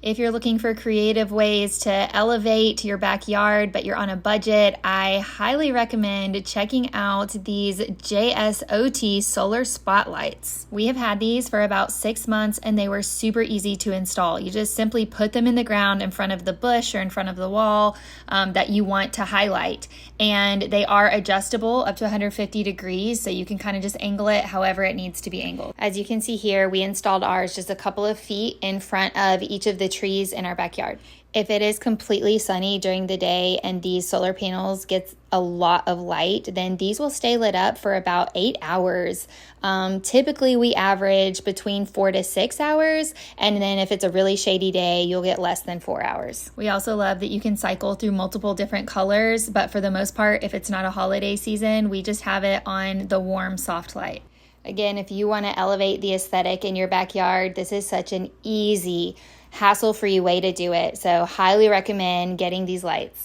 If you're looking for creative ways to elevate your backyard, but you're on a budget, I highly recommend checking out these JSOT solar spotlights. We have had these for about 6 months and they were super easy to install. You just simply put them in the ground in front of the bush or in front of the wall that you want to highlight. And they are adjustable up to 150 degrees, so you can kind of just angle it however it needs to be angled. As you can see here, we installed ours just a couple of feet in front of each of the trees in our backyard. If it is completely sunny during the day and these solar panels get a lot of light, then these will stay lit up for about 8 hours. Typically we average between 4 to 6 hours, and then if it's a really shady day, you'll get less than 4 hours. We also love that you can cycle through multiple different colors, but for the most part, if it's not a holiday season, we just have it on the warm soft light. Again, if you want to elevate the aesthetic in your backyard, this is such an easy, hassle-free way to do it. So highly recommend getting these lights.